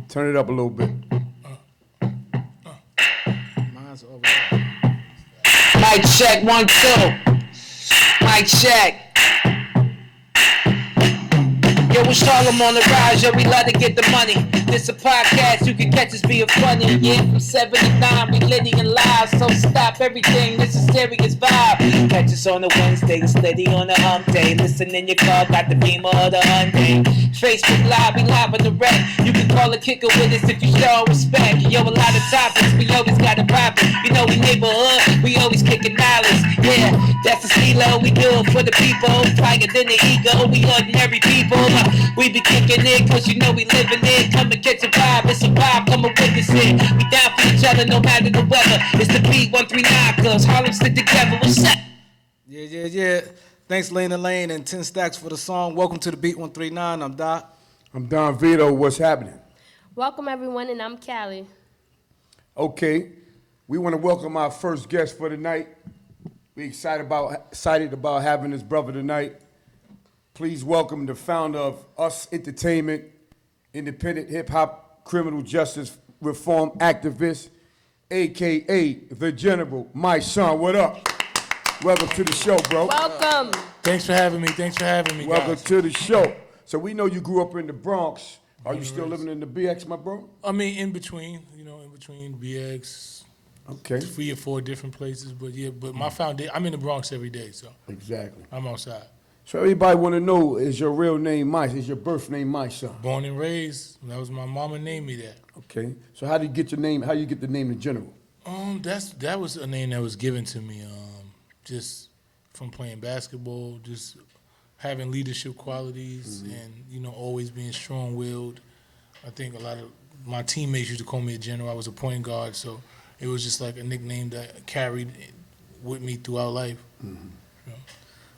Turn it up a little bit. Mine's over there. Mic check, 1, 2. Mic check. Yo, it's Harlem on the rise, yo, we love to get the money. This a podcast, you can catch us being funny. Yeah, from 7 to 9, we litty and live. So stop everything, this is serious vibe. Catch us on the Wednesday, steady on the hump day. Listen in your car, got the Beamer or the Hyundai. Facebook Live, we live on the rec. You can call a kicker with us if you show respect. Yo, a lot of topics, we always got a profit. You know we neighborhood, we always kicking knowledge. Yeah, that's the CeeLo, we do it for the people. Higher than the ego, we ordinary people. We be kicking it, cause you know we living it. Come and catch a vibe, it's a vibe, come and witness it. We down for each other, no matter the weather. It's the B139, cause Harlem stick together, what's up? Yeah. Thanks, Lane and 10 Stacks for the song. Welcome to the Beat 139. I'm Doc. I'm Don Vito. What's happening? Welcome, everyone, and I'm Callie. Okay, we want to welcome our first guest for the night. We excited about having this brother tonight. Please welcome the founder of Us Entertainment, independent hip-hop criminal justice reform activist, a.k.a. The General, Mysonne. What up? Welcome to the show, bro. Welcome. Thanks for having me, Welcome guys. to the show. So we know you grew up in the Bronx. Are you still living in the BX, my bro? I mean, in between BX, Okay. 3 or 4 different places, but yeah, but my foundation, I'm in the Bronx every day, so Exactly. I'm outside. So everybody want to know, is your real name Mice? Is your birth name Mysonne? Born and raised, that was my mama named me that. Okay. So how do you get your name? How you get the name The General? That was a name that was given to me, just from playing basketball, just having leadership qualities, and always being strong-willed. I think a lot of my teammates used to call me a general. I was a point guard, so it was just like a nickname that carried with me throughout life.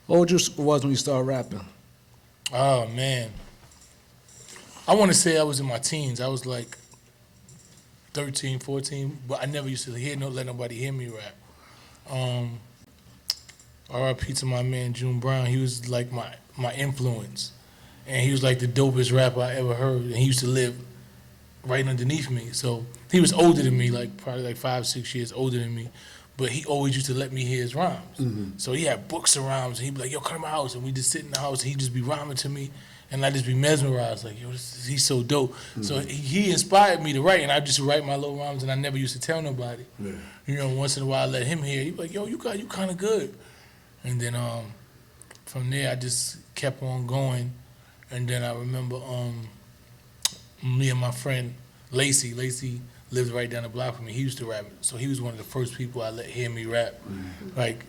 What old you was when you started rapping? Oh man, I want to say I was in my teens. I was like 13, 14, but I never used to let nobody hear me rap. R.I.P. to my man June Brown. He was like my influence, and he was like the dopest rapper I ever heard. And he used to live right underneath me. So he was older than me, like probably like 5, 6 years older than me. But he always used to let me hear his rhymes. So he had books of rhymes, and he'd be like, "Yo, come to my house," and we just sit in the house, and he'd just be rhyming to me, and I'd just be mesmerized, like, "Yo, he's so dope." So he inspired me to write, and I just write my little rhymes, and I never used to tell nobody. Once in a while I let him hear. He'd be like, "Yo, you kind of good." And then from there I just kept on going, and then I remember me and my friend Lacey lived right down the block from me. He used to rap, so he was one of the first people I let hear me rap, like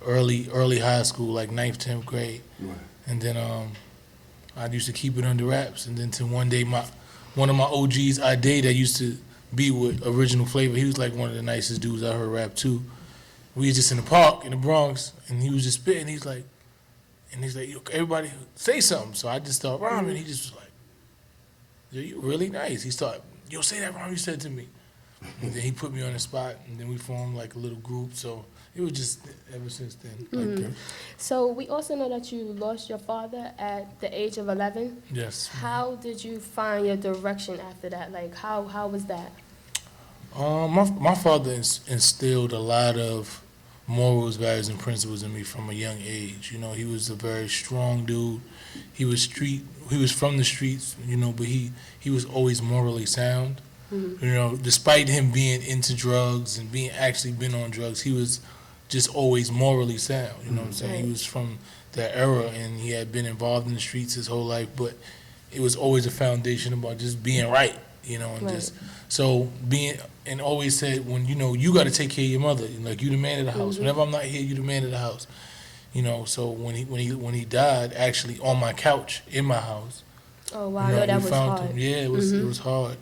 early high school, like 9th, 10th grade. And then I used to keep it under wraps. And then to one day, one of my OGs, I that used to be with Original Flavor. He was like one of the nicest dudes I heard rap too. We was just in the park in the Bronx, and he was just spitting. He's like, "Yo, everybody say something." So I just started rhyming. He just was like, "Yo, you really nice." He started, "Yo, say that rhyme you said to me." And then he put me on the spot, and then we formed like a little group. So it was just ever since then. Like that. So we also know that you lost your father at the age of 11. Yes. How did you find your direction after that? Like, how was that? My father instilled a lot of morals, values, and principles in me from a young age. He was a very strong dude. He was from the streets, but he was always morally sound. Despite him being into drugs and been on drugs, he was just always morally sound. You know what I'm saying? Right. He was from that era, and he had been involved in the streets his whole life, but it was always a foundation about just being right, and Right. just so being, and always said, when you got to take care of your mother, like you the man of the house. Whenever I'm not here, you the man of the house. So when he died, actually on my couch in my house. Oh wow, I know that we was found hard. him. Yeah, it was hard.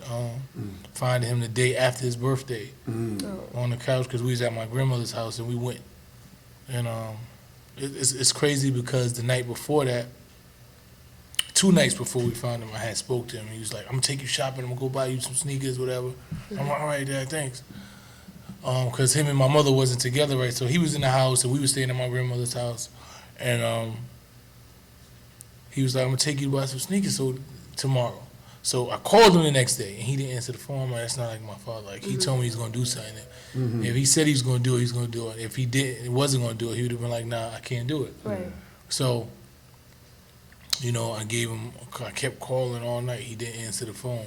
Finding him the day after his birthday on the couch, because we was at my grandmother's house, and we went. And it's crazy because the night before that, 2 nights before we found him, I had spoke to him. He was like, "I'm gonna take you shopping. I'm gonna go buy you some sneakers, whatever." I'm like, "All right, Dad, thanks." Because him and my mother wasn't together, right? So he was in the house, and we were staying at my grandmother's house, and he was like, "I'm gonna take you to buy some sneakers tomorrow." So I called him the next day, and he didn't answer the phone. I'm like, that's not like my father. Like, he told me he's going to do something. If he said he was going to do it, he's going to do it. If he wasn't going to do it, he would have been like, nah, I can't do it. Right. So, I kept calling all night. He didn't answer the phone.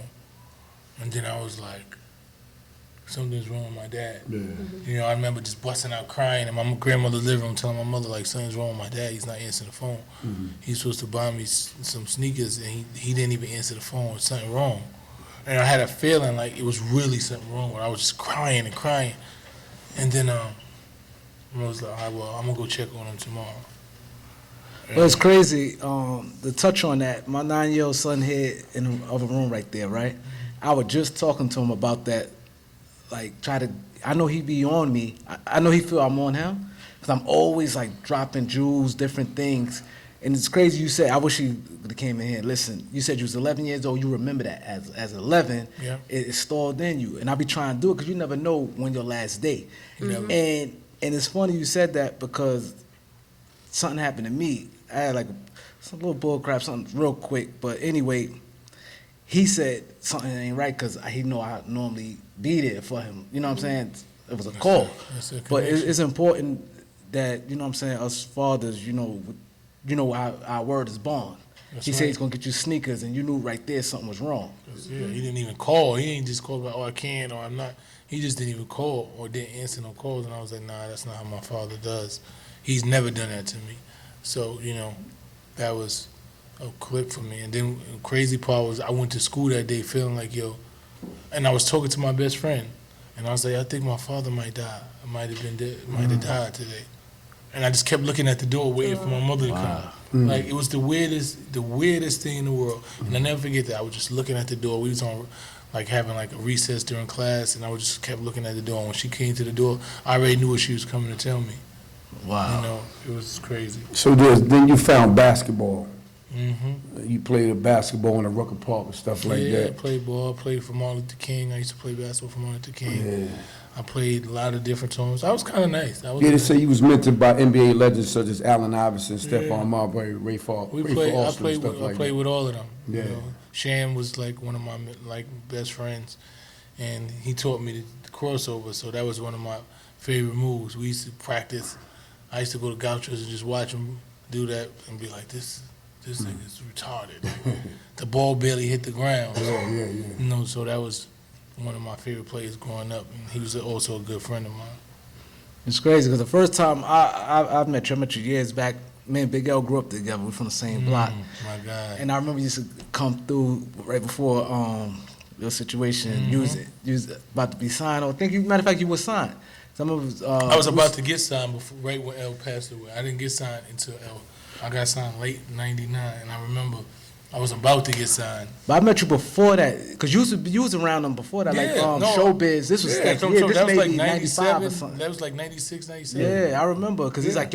And then I was like, something's wrong with my dad. Yeah. I remember just busting out crying in my grandmother's living room, telling my mother, like, something's wrong with my dad. He's not answering the phone. He's supposed to buy me some sneakers, and he didn't even answer the phone. Something wrong. And I had a feeling like it was really something wrong. I was just crying and crying. And then I was like, all right, well, I'm going to go check on him tomorrow. Well, it's crazy. To touch on that, my 9-year-old son here in the other room right there, right? I was just talking to him about that. Like, I know he be on me. I know he feel I'm on him, because I'm always, like, dropping jewels, different things. And it's crazy you said, I wish he would have came in here. Listen, you said you was 11 years old. You remember that as 11, Yeah. it stalled in you. And I be trying to do it because you never know when your last day. Never. And it's funny you said that, because something happened to me. I had like some little bull crap, something real quick. But anyway, he said something ain't right because he know I normally be there for him. You know what I'm saying? It was a call. That's a But connection. it's important that, you know what I'm saying, us fathers, you know our word is bond. That's He right. said he's going to get you sneakers, and you knew right there something was wrong. Yeah, he didn't even call. He ain't just called about, I can or I'm not. He just didn't even call or didn't answer no calls. And I was like, nah, that's not how my father does. He's never done that to me. So, that was a clip for me. And then the crazy part was I went to school that day feeling like, and I was talking to my best friend. And I was like, I think my father might die. I might have been dead. Might have died today. And I just kept looking at the door waiting for my mother to come. Like, it was the weirdest thing in the world. And I never forget that. I was just looking at the door. We was on, like, having, like, a recess during class, and I just kept looking at the door. And when she came to the door, I already knew what she was coming to tell me. Wow. It was crazy. So then you found basketball. Mm-hmm. You played basketball in the Rucker Park and stuff like I that. played ball. I played for Martin Luther King. I used to play basketball for Martin Luther King. Yeah. I played a lot of different tournaments. I was kind of nice. Yeah, they say you was mentored by NBA legends such as Allen Iverson, Stephon Marbury, Ray Falk, I Austin, played and stuff with, like I played that. with all of them. Yeah. Shan was like one of my best friends, and he taught me the crossover. So that was one of my favorite moves. We used to practice. I used to go to Gauchos and just watch him do that and be like, this nigga's retarded. The ball barely hit the ground. Yeah. So that was one of my favorite players growing up, and he was also a good friend of mine. It's crazy because the first time I met you years back. Me and Big L grew up together. We're from the same block. My God. And I remember you used to come through right before your situation. You was about to be signed. Matter of fact, you were signed. Some of us, I was about to get signed right when L passed away. I didn't get signed until L. I got signed late '99, and I remember I was about to get signed. But I met you before that, because you was around them before that, Showbiz. This was that this was maybe like 95 or something. That was like 96, 97. Yeah, I remember, because he's like,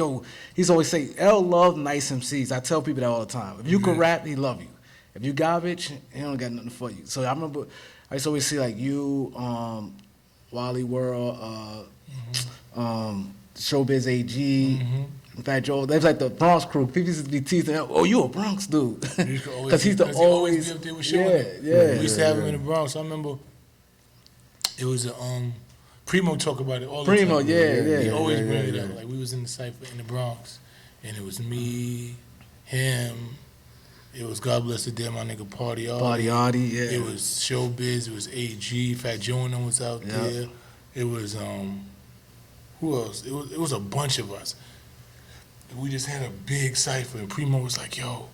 he's always say, L love nice MCs. I tell people that all the time. If you can rap, he love you. If you garbage, he don't got nothing for you. So I remember, I used to always see like you, Wally World, Showbiz AG, Fat Joe. They was like the Bronx crew. People used to be teasing him, oh, you a Bronx dude. Because he's the always be up there with showing yeah. We used to have him in the Bronx. I remember it was a Primo talk about it all the Primo, time. yeah. He always bring it up. Like, we was in the cypher in the Bronx, and it was me, him. It was God Bless the Dead, my nigga Party Artie, yeah. It was Showbiz. It was AG. Fat Joe and them was out there. It was who else? It was a bunch of us. We just had a big cypher, and Primo was like, "Yo,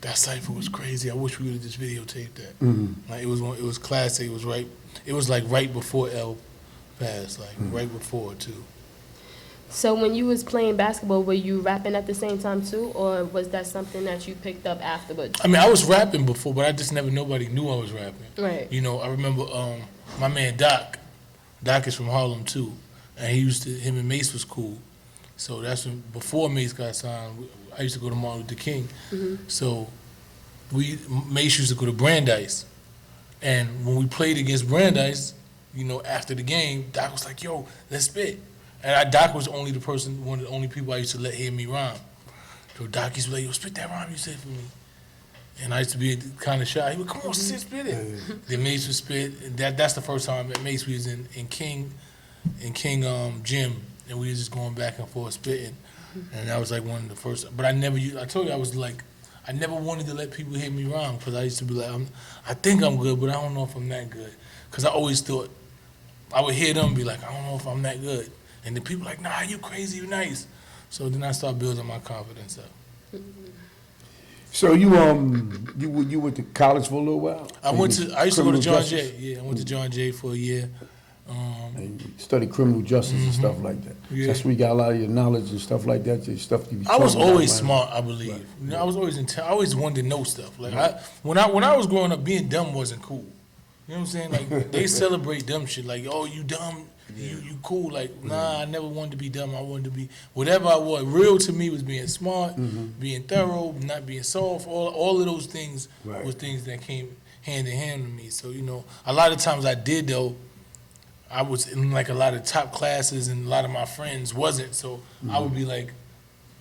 that cypher was crazy. I wish we would have just videotaped that." Like, it was classic. It was like right before L passed, like right before too. So when you was playing basketball, were you rapping at the same time too, or was that something that you picked up afterwards? I mean, I was rapping before, but I just nobody knew I was rapping. Right. I remember my man Doc. Doc is from Harlem too, and him and Mase was cool. So that's before Mase got signed. I used to go to Martin Luther King. So Mase used to go to Brandeis, and when we played against Brandeis, after the game, Doc was like, "Yo, let's spit." And Doc was one of the only people I used to let hear me rhyme. So Doc used to be like, "Yo, spit that rhyme you said for me." And I used to be kind of shy. He would, come on, spit it. Then Mase would spit. And that's the first time I met Mase. We was in King gym, and we was just going back and forth spitting. And that was like one of the first. But I told you I was like, I never wanted to let people hear me wrong, because I used to be like, I think I'm good, but I don't know if I'm that good. Because I always thought, I would hear them be like, I don't know if I'm that good. And the people like, nah, you crazy, you nice. So then I started building my confidence up. So you went to college for a little while? I used to go to John Justice? Jay. Yeah, I went to John Jay for a year. And you studied criminal justice and stuff like that. Yeah. That's where you got a lot of your knowledge and stuff like that. Your stuff you be I was talking about, always man. smart, I believe. Right. You know, I was always I always wanted to know stuff. Like when I was growing up, being dumb wasn't cool. You know what I'm saying? Like they celebrate dumb shit. Like, oh, you dumb, you cool. Like, nah, I never wanted to be dumb. I wanted to be whatever I was. Real to me was being smart, being thorough, not being soft. All of those things was things that came hand in hand with me. So, you know, a lot of times I did though. I was in like a lot of top classes, and a lot of my friends wasn't. So I would be like,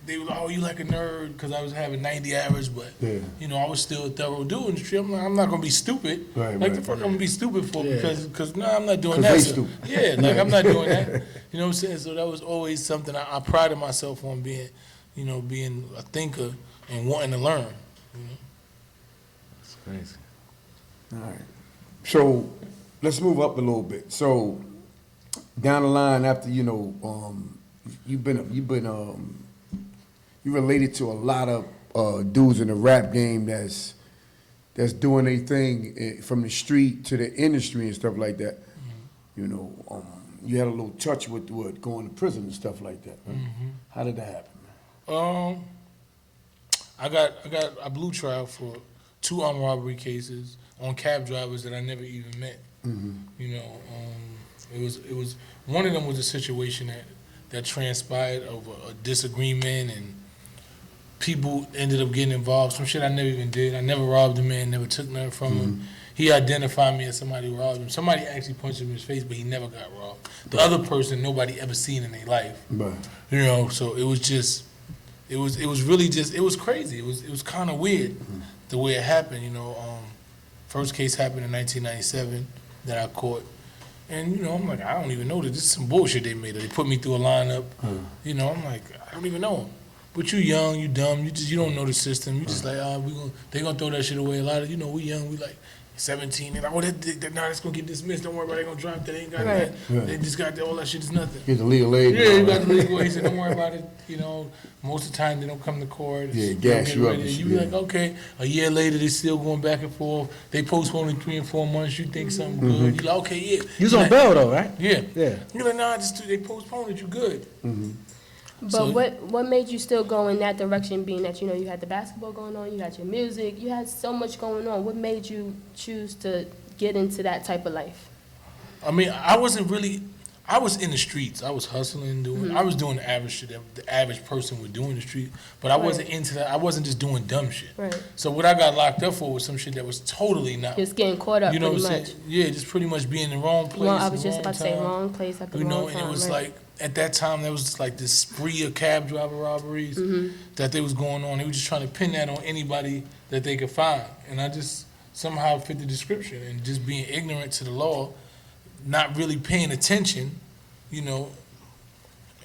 they were like, oh, you like a nerd, because I was having 90 average, but you know, I was still a thorough dude in the street. I'm like, I'm not gonna be stupid. The fuck I'm gonna be stupid for? Because no, I'm not doing that. They stupid. Yeah, like I'm not doing that. You know what I'm saying? So that was always something I prided myself on, being, you know, being a thinker and wanting to learn. You know? It's crazy. All right. So let's move up a little bit. So down the line, after you related to a lot of dudes in the rap game that's doing their thing from the street to the industry and stuff like that. You know, you had a little touch with going to prison and stuff like that. Right? How did that happen, man? I blew trial for 2 armed robbery cases on cab drivers that I never even met. You know, it was one of them was a situation that transpired over a disagreement, and people ended up getting involved. Some shit I never even did. I never robbed a man, never took nothing from him. He identified me as somebody who robbed him. Somebody actually punched him in his face, but he never got robbed. The other person nobody ever seen in their life. Right. You know, so it was just, it was really just, it was crazy. It was kind of weird the way it happened. You know, first case happened in 1997 that I caught. And, you know, I'm like, I don't even know that. This is some bullshit they made. They put me through a lineup. You know, I'm like, I don't even know him. But you young, you dumb, you don't know the system. You just like, they gonna throw that shit away. A lot of, you know, we young, we like 17, and that's gonna get dismissed. Don't worry about it, they gonna drop that. They ain't got that. They just got that. All that shit is nothing. Get the legal aid. Yeah, you got the legal aid. So don't worry about it. You know, most of the time they don't come to court. Yeah, gas you up. You be like, okay. A year later, they still going back and forth. They postponing 3 and 4 months. You think something good? You like, okay, yeah. You was on bail though, right? Yeah. Yeah. You like, nah, they postponed it. You good? But So- what made you still go in that direction, being that, you know, you had the basketball going on, you had your music, you had so much going on. What made you choose to get into that type of life? I mean, I was in the streets. I was hustling, I was doing the average shit that the average person would do in the street, but I wasn't into that. I wasn't just doing dumb shit. Right. So what I got locked up for was some shit that was totally not. Just getting caught up, You know pretty what I'm much. saying? Yeah, just pretty much being in the wrong place. Well, I was the just wrong about to say time. wrong place at the You know, wrong and time. it was right. like, at that time, there was just like this spree of cab driver robberies that they was going on. They were just trying to pin that on anybody that they could find. And I just somehow fit the description, and just being ignorant to the law, not really paying attention, you know,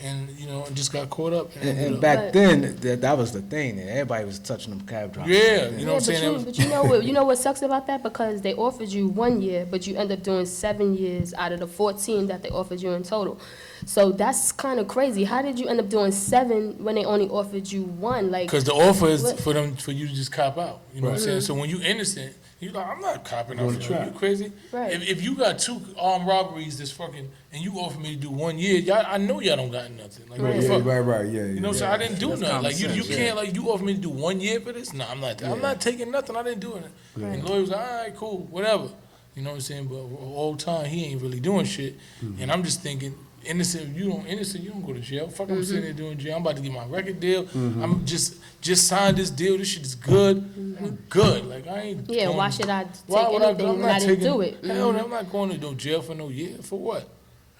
and, you know, just got caught up. And back then, that was the thing. And everybody was touching them cab drivers. Yeah, you know what I'm saying? But you know what sucks about that? Because they offered you 1 year, but you end up doing 7 years out of the 14 that they offered you in total. So that's kind of crazy. How did you end up doing 7 when they only offered you 1? Like, Because the offer is what- for you to just cop out. You know what I'm saying? So when you innocent, you like, I'm not copping out for you. You crazy? Right. If you got 2 armed robberies that's fucking, and you offer me to do 1 year, I know y'all don't got nothing. Like, what the fuck? Yeah. You know what I'm saying? I didn't do That's nothing. Like, you common sense, can't, like, you offer me to do 1 year for this? No, I'm not. I'm not taking nothing. I didn't do it. And the lawyer was like, all right, cool, whatever. You know what I'm saying? But all the time, he ain't really doing shit. And I'm just thinking, innocent, you don't go to jail. Fuck, I'm sitting there doing jail. I'm about to get my record deal. I'm just signed this deal. This shit is good. I'm good. Like, I ain't. yeah, going, why should I take why would anything I'm when I didn't do it? Hell, I'm not going to no jail for no year. For what?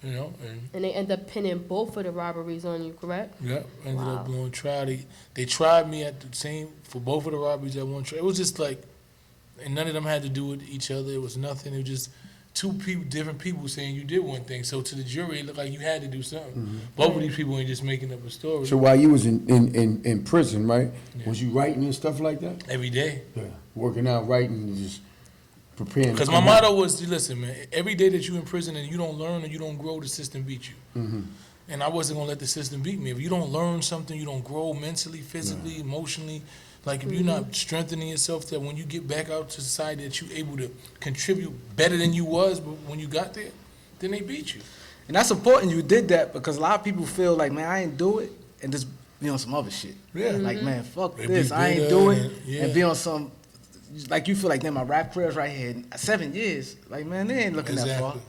you know, And they end up pinning both of the robberies on you, correct? yeah, ended Wow. up going trial. They tried me at the same for both of the robberies at one trial. It was just like, and none of them had to do with each other. It was nothing. It was just two people, different people saying you did one thing. So to the jury, it looked like you had to do something. Both of these people ain't just making up a story. So while you was in prison, right? Yeah. Was you writing and stuff like that? Every day. Yeah. Working out, writing, just preparing. Because my motto was, listen, man, every day that you in prison and you don't learn or you don't grow, the system beat you. And I wasn't going to let the system beat me. If you don't learn something, you don't grow mentally, physically, emotionally. Like, if you're not strengthening yourself, that when you get back out to society, that you're able to contribute better than you was when you got there, then they beat you. And that's important you did that because a lot of people feel like, man, I ain't do it and just be on some other shit. Yeah. Like, man, fuck They this. be I ain't bitter do it and- yeah. and be on some, like you feel like, damn, my rap career's right here. 7 years. Like, man, they ain't looking that far. Exactly.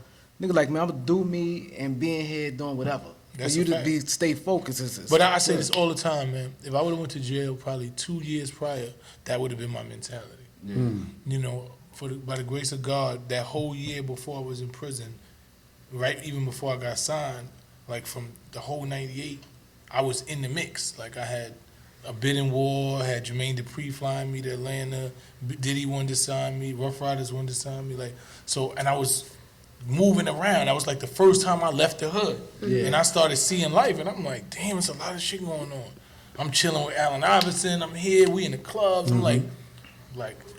Nigga, like, man, I'm going to do me and being here doing whatever. That's For you a to fact. stay focused is But I say this all the time, man. If I would have went to jail probably 2 years prior, that would have been my mentality. You know, by the grace of God, that whole year before I was in prison, right, even before I got signed, like from the whole 98, I was in the mix. Like I had a bidding war, I had Jermaine Dupri flying me to Atlanta, Diddy wanted to sign me, Rough Riders wanted to sign me, like, so, and I was moving around. That was like the first time I left the hood. And I started seeing life, and I'm like, damn, it's a lot of shit going on. I'm chilling with Allen Iverson, I'm here, we in the clubs, I'm like,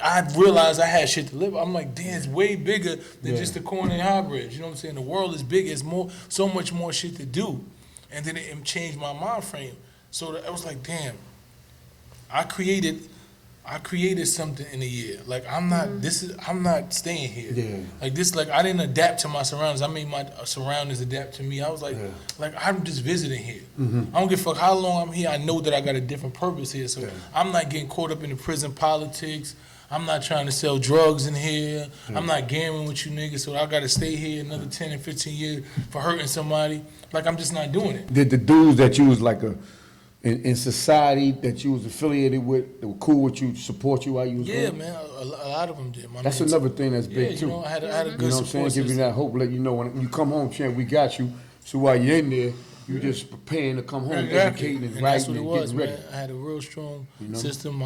I realized I had shit to live. I'm like, damn, it's way bigger than just the corner and High Bridge. You know what I'm saying? The world is big. It's so much more shit to do. And then it changed my mind frame. So I was like, damn, I created something in a year. Like I'm not staying here. Yeah. Like this, like I didn't adapt to my surroundings. I made my surroundings adapt to me. I was like, I'm just visiting here. I don't give a fuck how long I'm here. I know that I got a different purpose here. So I'm not getting caught up in the prison politics. I'm not trying to sell drugs in here. I'm not gambling with you niggas. So I got to stay here another 10 and 15 years for hurting somebody. Like I'm just not doing it. Did the dudes that you was like in society that you was affiliated with, that were cool with you, support you while you was Yeah, going? man, a lot of them did. That's another thing that's big yeah, too. you know, I had a good You know what I'm saying? support Give you system. that hope, let you know when you come home, champ, we got you. So while you're in there, you just preparing to come home, educating and And that's writing what it and was, getting ready. man. I had a real strong know? system.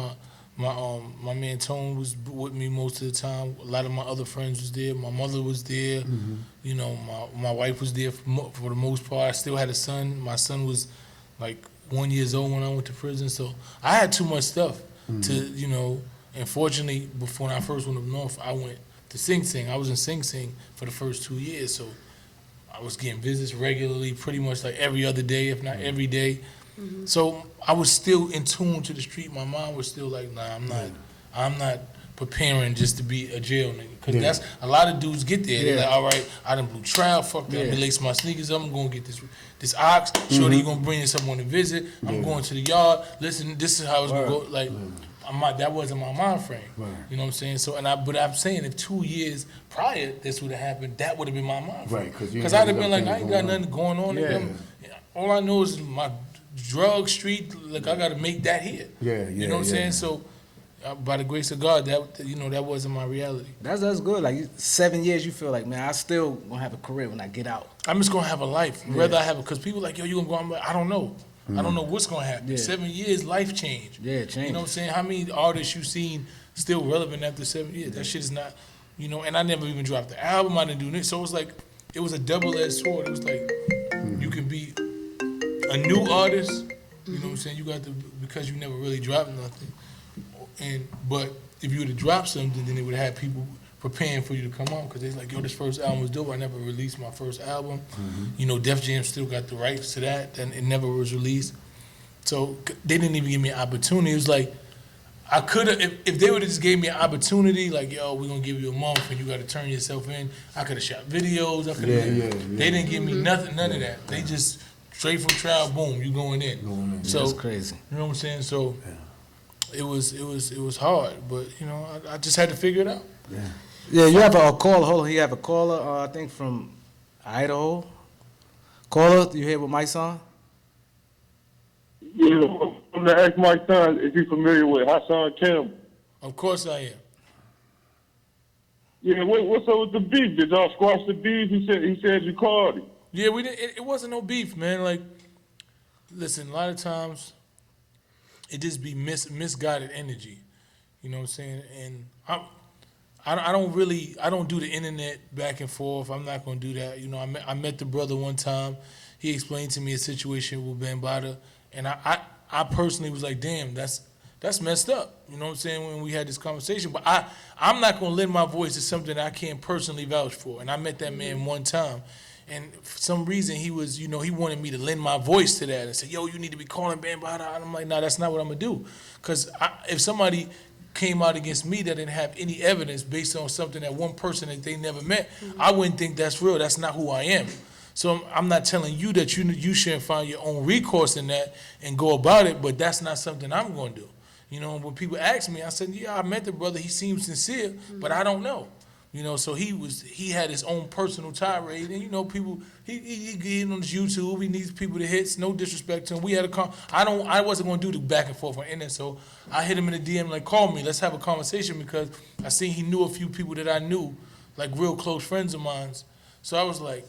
My man Tone was with me most of the time. A lot of my other friends was there. My mother was there. You know, my wife was there for the most part. I still had a son. My son was like 1 year old when I went to prison. So I had too much stuff to, you know. And fortunately, when I first went up north, I went to Sing Sing. I was in Sing Sing for the first 2 years. So I was getting visits regularly, pretty much like every other day, if not every day. So I was still in tune to the street. My mind was still like, nah, I'm not preparing just to be a jail nigga. Because that's, a lot of dudes get there. They're like, all right, I done blew trial, fuck that. Let me lace my sneakers up, I'm going to get this ox. Shorty, you going to bring someone to visit. I'm going to the yard. Listen, this is how it's going to go. Like, that wasn't my mind frame. You know what I'm saying? So, but I'm saying if 2 years prior this would have happened, that would have been my mind frame. Right, because I'd have been like, I ain't got nothing going on. All I know is my drug street, like I got to make that here. You know what I'm saying? So, by the grace of God, that wasn't my reality. That's good. Like 7 years, you feel like, man, I still gonna have a career when I get out. I'm just gonna have a life, whether I have it. Because people like, yo, you gonna go? I'm like, I don't know. I don't know what's gonna happen. 7 years, life change. Yeah, it changed. You know what I'm saying? How many artists you seen still relevant after 7 years? That shit is not, you know. And I never even dropped the album. I didn't do this. So it was like, it was a double-edged sword. It was like, you can be a new artist. You know what I'm saying? You got to, because you never really dropped nothing. But if you would have dropped something, then it would have had people preparing for you to come on, because they're like, yo, this first album was dope. I never released my first album. You know, Def Jam still got the rights to that, and it never was released. So they didn't even give me an opportunity. It was like, I could have, if they would have just gave me an opportunity, like, yo, we're going to give you a month and you got to turn yourself in, I could have shot videos. I could have They didn't give me nothing, none of that. They just, straight from trial, boom, you going in. So, That's crazy. You know what I'm saying? So it was hard, but, you know, I just had to figure it out. Yeah, you have a caller. Hold on, you have a caller, I think from Idaho. Caller, you here with Mysonne? Yeah, I'm gonna ask my son if he's familiar with Hassan Campbell. Of course I am. Yeah, what's up with the beef? Did y'all squash the beef? He said you called him. Yeah, we didn't. It wasn't no beef, man. Like, listen, a lot of times it just be misguided energy. You know what I'm saying? And I don't do the internet back and forth. I'm not gonna do that. You know, I met the brother one time. He explained to me a situation with Bambaataa, and I personally was like, damn, that's messed up. You know what I'm saying? When we had this conversation, but I'm not gonna lend my voice to something that I can't personally vouch for. And I met that man one time. And for some reason, he was, you know, he wanted me to lend my voice to that and say, yo, you need to be calling Bambaataa. And I'm like, nah, that's not what I'm going to do. Because if somebody came out against me that didn't have any evidence based on something that one person that they never met, I wouldn't think that's real. That's not who I am. So I'm not telling you that you shouldn't find your own recourse in that and go about it, but that's not something I'm going to do. You know, when people ask me, I said, yeah, I met the brother. He seems sincere, but I don't know. You know, so he had his own personal tirade, and you know, people he getting on his YouTube. He needs people to hit. No disrespect to him. We had I wasn't going to do the back and forth on internet, so I hit him in the DM like, call me, let's have a conversation, because I seen he knew a few people that I knew, like real close friends of mine. So I was like,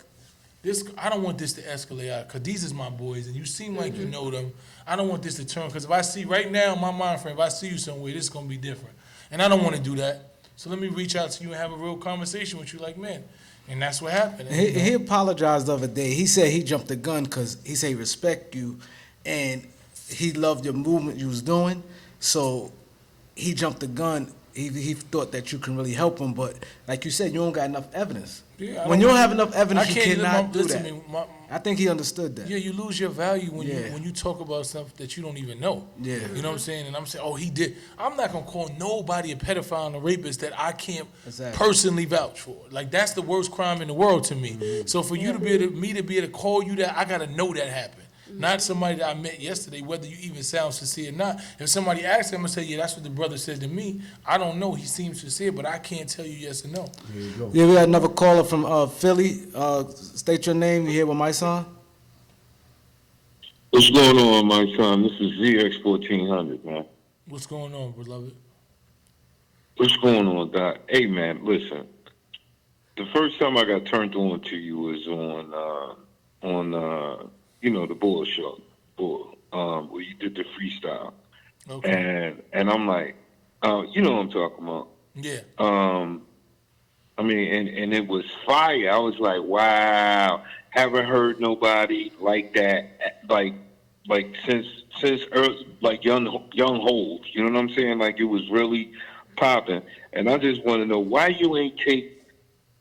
I don't want this to escalate out, because these is my boys, and you seem like you know them. I don't want this to turn, because if I see right now in my mind frame, if I see you somewhere, this is going to be different, and I don't want to do that. So let me reach out to you and have a real conversation with you like, man. And that's what happened. He apologized the other day. He said he jumped the gun because he said he respect you and he loved your movement you was doing. So he jumped the gun. He thought that you can really help him. But like you said, you don't got enough evidence. Yeah, when you don't have enough evidence, you cannot do listen that. To me, I think he understood that. Yeah, you lose your value when you talk about stuff that you don't even know. Yeah. You know what I'm saying? And I'm saying, oh, he did. I'm not going to call nobody a pedophile and a rapist that I can't personally vouch for. Like, that's the worst crime in the world to me. So for you to be able to call you that, I got to know that happened. Not somebody that I met yesterday, whether you even sound sincere or not. If somebody asks him, I'm going to say, yeah, that's what the brother said to me. I don't know. He seems sincere, but I can't tell you yes or no. Here you go. Yeah, we got another caller from Philly. State your name. You here with Mysonne? What's going on, my son? This is ZX1400, man. What's going on, beloved? What's going on, Doc? Hey, man, listen. The first time I got turned on to you was on the Bull show, where you did the freestyle. Okay. And I'm like, you know what I'm talking about. Yeah. I mean, and it was fire. I was like, wow, haven't heard nobody like that, like since early, like young Hov. You know what I'm saying? Like, it was really popping. And I just want to know why you ain't take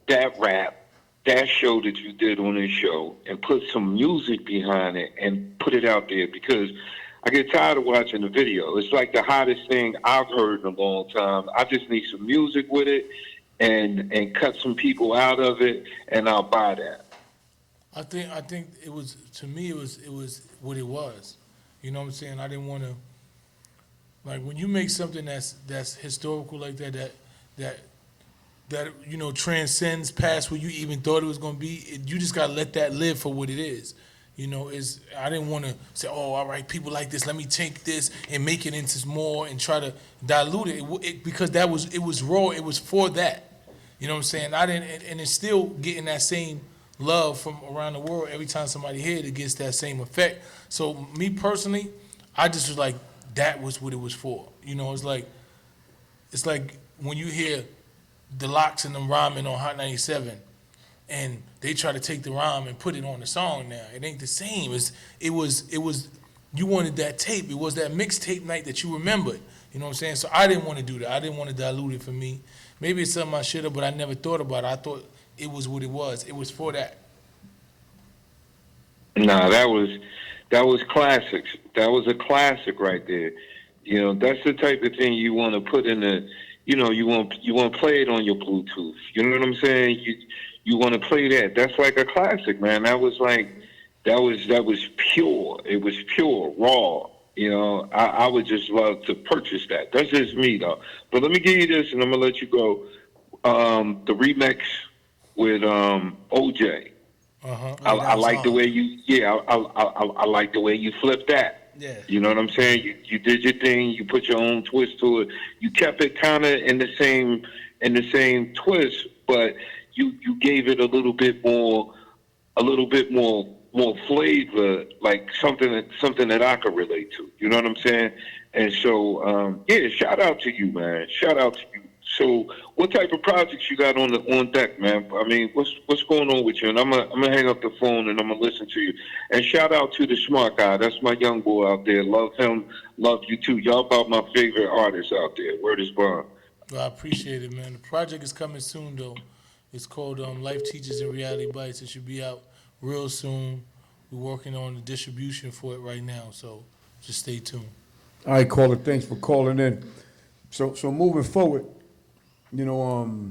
that rap, that show that you did on this show, and put some music behind it and put it out there, because I get tired of watching the video. It's like the hottest thing I've heard in a long time. I just need some music with it and cut some people out of it, and I'll buy that. I think it was, to me, it was what it was. You know what I'm saying? I didn't want to, like, when you make something that's historical like that you know, transcends past what you even thought it was going to be, you just got to let that live for what it is. You know, I didn't want to say, oh, all right, people like this, let me take this and make it into more and try to dilute it, because it was raw, it was for that. You know what I'm saying? And it's still getting that same love from around the world. Every time somebody hears it, gets that same effect. So me personally, I just was like, that was what it was for. You know, it's like when you hear the Locks and them rhyming on Hot 97, and they try to take the rhyme and put it on the song now. It ain't the same. It was you wanted that tape. It was that mixtape night that you remembered. You know what I'm saying? So I didn't want to do that. I didn't want to dilute it for me. Maybe it's something I should have, but I never thought about it. I thought it was what it was. It was for that. Nah, that was classics. That was a classic right there. You know, that's the type of thing you want to put in the, you know, you want to play it on your Bluetooth. You know what I'm saying? You want to play that. That's like a classic, man. That was pure. It was pure, raw. You know, I would just love to purchase that. That's just me, though. But let me give you this, and I'm gonna let you go. The remix with OJ. I like the way I like the way you flipped that. Yeah. You know what I'm saying? You did your thing. You put your own twist to it. You kept it kind of in the same twist, but you gave it a little bit more a little bit more flavor, like something that I could relate to. You know what I'm saying? And so, yeah, shout out to you, man. Shout out to you. So, what type of projects you got on deck, man? I mean, what's going on with you? And I'm gonna hang up the phone and I'm gonna listen to you. And shout out to the smart guy. That's my young boy out there. Love him. Love you too. Y'all about my favorite artists out there. Word is bond. Well, I appreciate it, man. The project is coming soon, though. It's called Life Teaches and Reality Bites. It should be out real soon. We're working on the distribution for it right now, so just stay tuned. All right, caller, thanks for calling in. So moving forward, you know,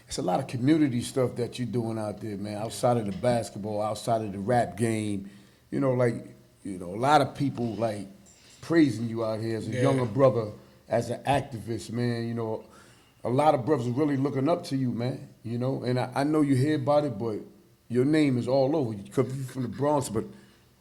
it's a lot of community stuff that you're doing out there, man. Outside of the basketball, outside of the rap game, you know, a lot of people like praising you out here as a younger brother, as an activist, man. You know, a lot of brothers are really looking up to you, man. You know, and I know you hear about it, but your name is all over. You're from the Bronx, but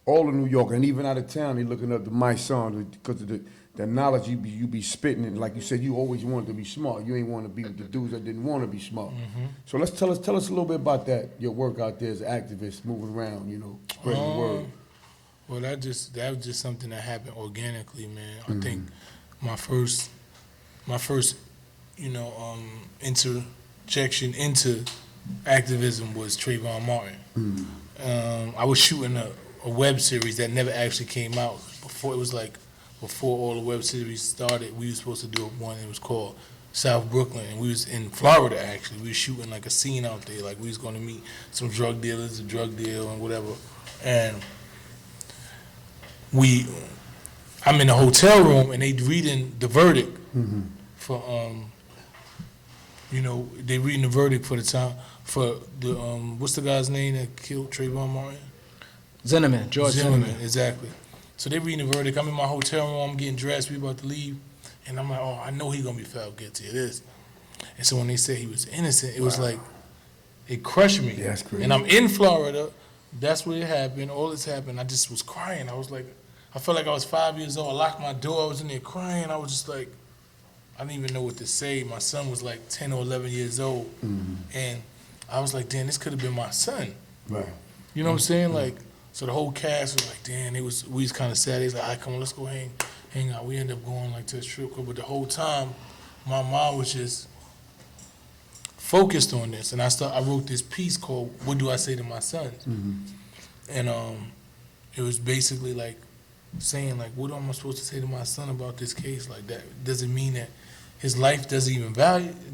all of New York and even out of town, they're looking up to Mysonne because of the knowledge you be spitting. And like you said, you always wanted to be smart. You ain't want to be with the dudes that didn't want to be smart. Mm-hmm. So let's tell us a little bit about that. Your work out there as an activist, moving around, you know, spreading the word. Well, that was just something that happened organically, man. I think my first, you know, interjection into activism was Trayvon Martin. I was shooting a web series that never actually came out. Before all the web series started, we were supposed to do one. It was called South Brooklyn, and we was in Florida actually. We was shooting like a scene out there, like we was going to meet some drug dealers, a drug deal and whatever. And I'm in a hotel room and they reading the verdict for you know, they reading the verdict for the time for the what's the guy's name that killed Trayvon Martin? Zimmerman, George Zimmerman. Exactly. So they reading the verdict. I'm in my hotel room. I'm getting dressed. We about to leave, and I'm like, oh, I know he's gonna be found guilty of this. And so when they said he was innocent, it was like it crushed me. Yeah, that's crazy. And I'm in Florida. That's where it happened. All this happened. I just was crying. I was like, I felt like I was 5 years old. I locked my door. I was in there crying. I was just like, I didn't even know what to say. My son was like 10 or 11 years old, and I was like, damn, this could have been my son. Right. You know what I'm saying? Like, so the whole cast was like, damn, we was kind of sad. They was like, all right, come on, let's go hang out. We ended up going like to a strip club, but the whole time, my mom was just focused on this, and I wrote this piece called "What Do I Say to My Sons?" And it was basically like saying like, what am I supposed to say to my son about this case? Like that doesn't mean that his life doesn't even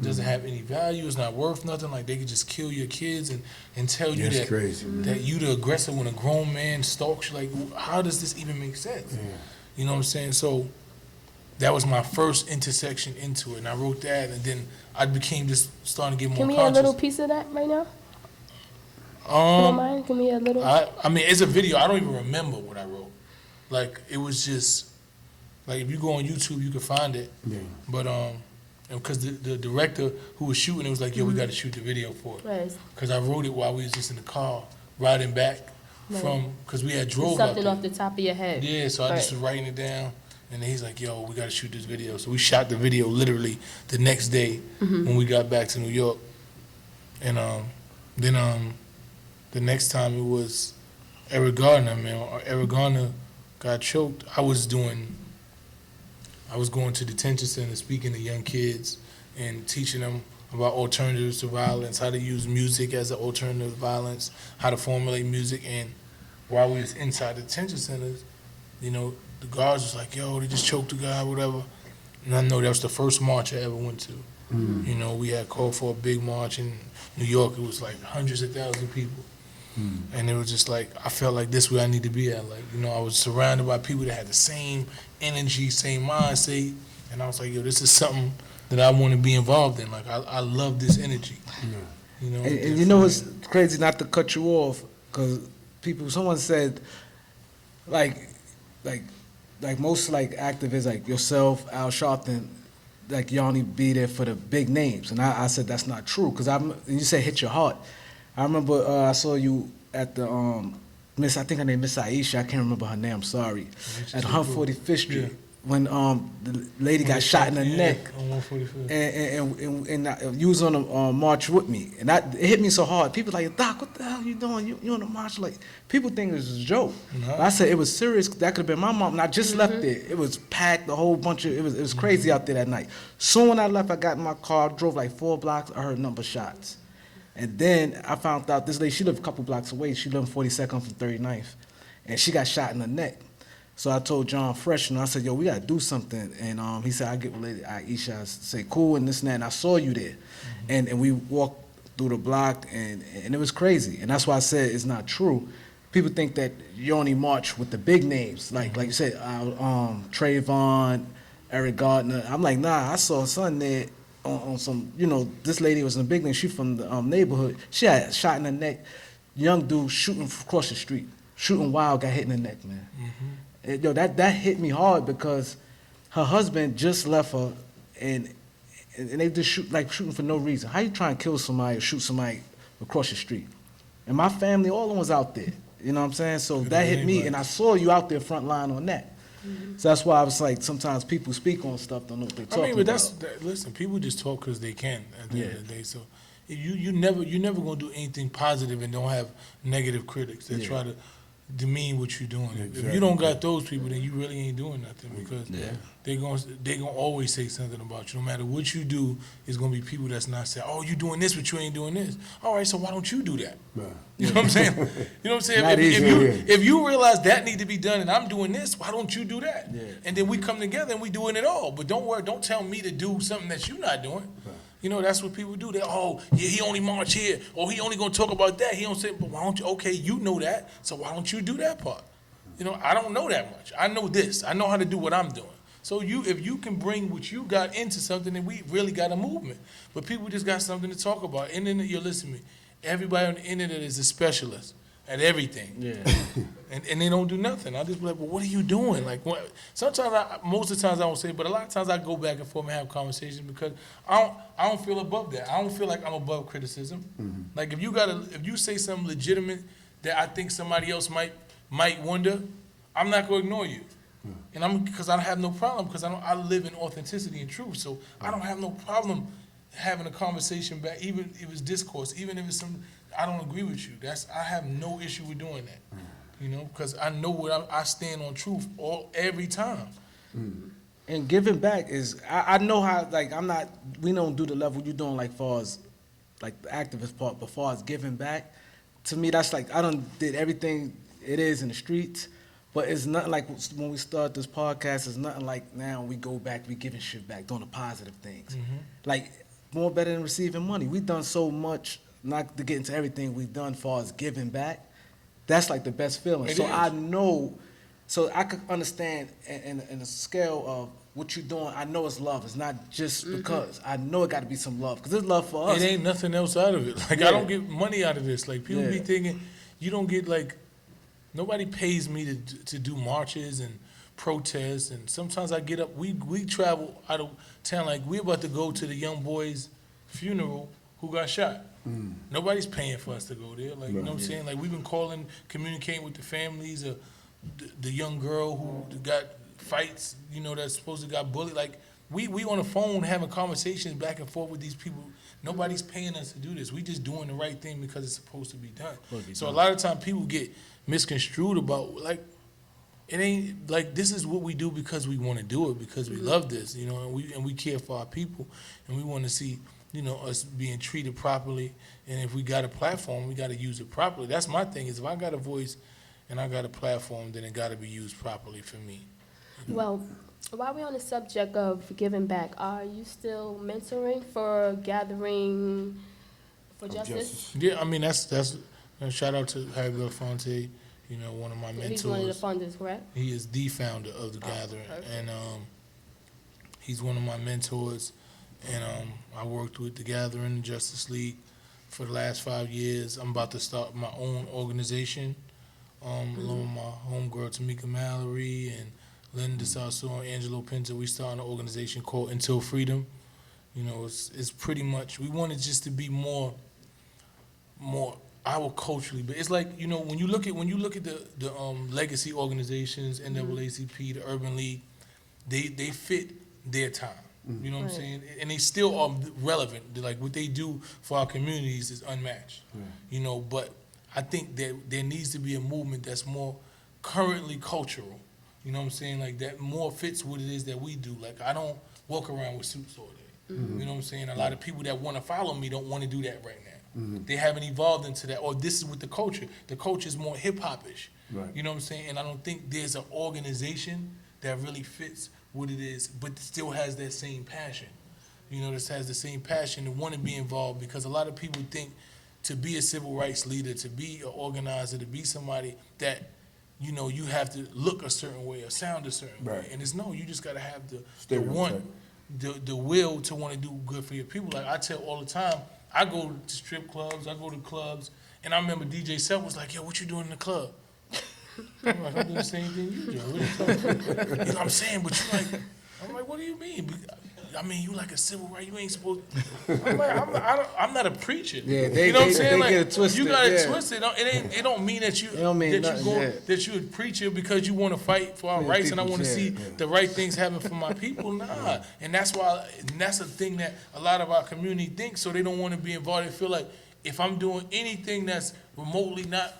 doesn't have any value. It's not worth nothing. Like they could just kill your kids and tell you that crazy. That you the aggressor when a grown man stalks you. Like, how does this even make sense? Yeah. You know what I'm saying? So that was my first intersection into it, and I wrote that, and then I became just starting to get more Can we conscious. hear a little piece of that right now? You don't mind? Can we hear a little? I mean, it's a video. I don't even remember what I wrote. Like, it was just, like, if you go on YouTube, you can find it. Yeah. But, because the director who was shooting it was like, yo, we got to shoot the video for it. Right. Because I wrote it while we was just in the car, riding back from, because we had drove something off the top of your head. Yeah, so I just was writing it down. And then he's like, yo, we got to shoot this video. So we shot the video literally the next day when we got back to New York. And then the next time it was Eric Gardner, man. Eric Gardner got choked. I was going to detention centers speaking to young kids and teaching them about alternatives to violence, how to use music as an alternative to violence, how to formulate music. And while we was inside the detention centers, you know, the guards was like, yo, they just choked the guy, whatever. And I know that was the first march I ever went to. You know, we had called for a big march in New York. It was like hundreds of thousands of people. And it was just like, I felt like this where I need to be at. Like, you know, I was surrounded by people that had the same energy, same mindset. And I was like, yo, this is something that I want to be involved in. Like, I love this energy. You know, and you know, it's crazy not to cut you off, because someone said, like most like activists like yourself, Al Sharpton, like you only be there for the big names. And I said that's not true, because you said hit your heart. I remember I saw you at the I think her name Miss Aisha, I can't remember her name, I'm sorry, at 145th Street. when the lady got shot in the neck. On 145. And you was on a march with me, and it hit me so hard. People like, Doc, what the hell you doing? You on the march? Like, people think it was a joke. But I said it was serious. That could have been my mom. And I just left there. It was packed. A whole bunch of it was crazy out there that night. Soon when I left, I got in my car, drove like 4 blocks. I heard a number of shots, and then I found out this lady. She lived a couple blocks away. She lived 42nd from 39th, and she got shot in the neck. So I told John Fresh, and I said, yo, we got to do something. And he said, I get with Lady Aisha. I say, cool, and this and that. And I saw you there. And we walked through the block, and it was crazy. And that's why I said it's not true. People think that you only march with the big names. Like you said, Trayvon, Eric Gardner. I'm like, nah, I saw son there on some, this lady was in the big name. She from the neighborhood. She had shot in the neck. Young dude shooting across the street. Shooting wild, got hit in the neck, man. Yo, that hit me hard because her husband just left her, and they just shooting for no reason. How you try and kill somebody or shoot somebody across the street? And my family, all of them was out there. You know what I'm saying? So that hit me, and I saw you out there front line on that. So that's why I was like, sometimes people speak on stuff, don't know what they're talking about. Listen, people just talk because they can at the end of the day. So you never gonna do anything positive and don't have negative critics that try to demean what you're doing. Exactly. If you don't got those people, then you really ain't doing nothing because they gonna always say something about you. No matter what you do, it's gonna be people that's not saying, "Oh, you doing this, but you ain't doing this." All right, so why don't you do that? You know what I'm saying? You know what I'm saying? If you realize that need to be done, and I'm doing this, why don't you do that? And then we come together and we doing it all. But don't worry, don't tell me to do something that you're not doing. You know, that's what people do. They, he only march here, or he only gonna talk about that. He don't say, but why don't you? Okay, you know that, so why don't you do that part? You know, I don't know that much. I know this. I know how to do what I'm doing. So if you can bring what you got into something, then we really got a movement. But people just got something to talk about. And then you listen to me. Everybody on the internet is a specialist at everything. And they don't do nothing. I just be like, well, what are you doing? Like, sometimes, most of the times I don't say it, but a lot of times I go back and forth and have conversations because I don't feel above that. I don't feel like I'm above criticism. Like, if you say something legitimate that I think somebody else might wonder, I'm not going to ignore you. And because I have no problem, because I live in authenticity and truth. So I don't have no problem having a conversation back, even if it's discourse, even if it's something I don't agree with you. I have no issue with doing that. You know, because I know what I stand on truth every time. And giving back is, I know how, like, we don't do the level you're doing, like, far as, like, the activist part, but far as giving back, to me, that's like, I done did everything it is in the streets, but it's nothing like when we start this podcast, it's nothing like now we go back, we giving shit back, doing the positive things. Like, more better than receiving money. We've done so much, not to get into everything we've done far as giving back. That's like the best feeling. So I know, so I could understand in a scale of what you're doing. I know it's love. It's not just because. I know it got to be some love because there's love for us. It ain't nothing else out of it. Like, I don't get money out of this. Like, people be thinking, you don't get, like, nobody pays me to do marches and protests. And sometimes I get up, we travel out of town. Like, we're about to go to the young boy's funeral who got shot. Nobody's paying for us to go there. Like, you know what I'm saying? Like, we've been calling, communicating with the families of the young girl who got fights, you know, that's supposed to got bullied. Like, we on the phone having conversations back and forth with these people. Nobody's paying us to do this. We just doing the right thing because it's supposed to be done. So a lot of times people get misconstrued about, like, it ain't, like, this is what we do because we want to do it, because we love this, you know, and we care for our people, and we want to see, you know, us being treated properly. And if we got a platform, we got to use it properly. That's my thing, is if I got a voice and I got a platform, then it got to be used properly for me. Well, while we're on the subject of giving back, are you still mentoring for Gathering for Justice? Yeah, I mean, that's shout out to Harry Belafonte, you know, one of my mentors. He's one of the funders, correct? He is the founder of the Gathering, and he's one of my mentors. And I worked with the Gathering, Justice League, for the last 5 years. I'm about to start my own organization, along with my homegirl Tamika Mallory and Linda Sasso and Angelo Pinto. We started an organization called Until Freedom. You know, it's pretty much, we want it just to be more our culturally, but it's like, you know, when you look at the legacy organizations, NAACP, the Urban League, they fit their time. You know what I'm saying? And they still are relevant. Like what they do for our communities is unmatched. You know, but I think that there needs to be a movement that's more currently cultural. You know what I'm saying? Like that more fits what it is that we do. Like I don't walk around with suits all day. You know what I'm saying? A lot of people that want to follow me don't want to do that right now. They haven't evolved into that. Or this is with the culture. The culture is more hip-hop-ish. Right. You know what I'm saying? And I don't think there's an organization that really fits what it is, but still has that same passion. You know, this has the same passion to want to be involved, because a lot of people think to be a civil rights leader, to be an organizer, to be somebody that, you know, you have to look a certain way or sound a certain way. And it's no, you just got to have the want, the will to want to do good for your people. Like I tell all the time, I go to strip clubs, I go to clubs, and I remember DJ Self was like, yo, what you doing in the club? I'm like, I'm doing the same thing you do. What are you talking about? You know what I'm saying? But you like, I'm like, what do you mean? I mean, you like a civil right? You ain't supposed. I'm like, I'm not a preacher. Yeah, you know what I'm saying? They get Like, it twisted. you got it yeah. twisted. It don't mean that you nothing, that you a preacher because you want to fight for our rights and I want to see the right things happen for my people. Nah, and that's why, and that's the thing that a lot of our community thinks. So they don't want to be involved. They feel like if I'm doing anything that's remotely not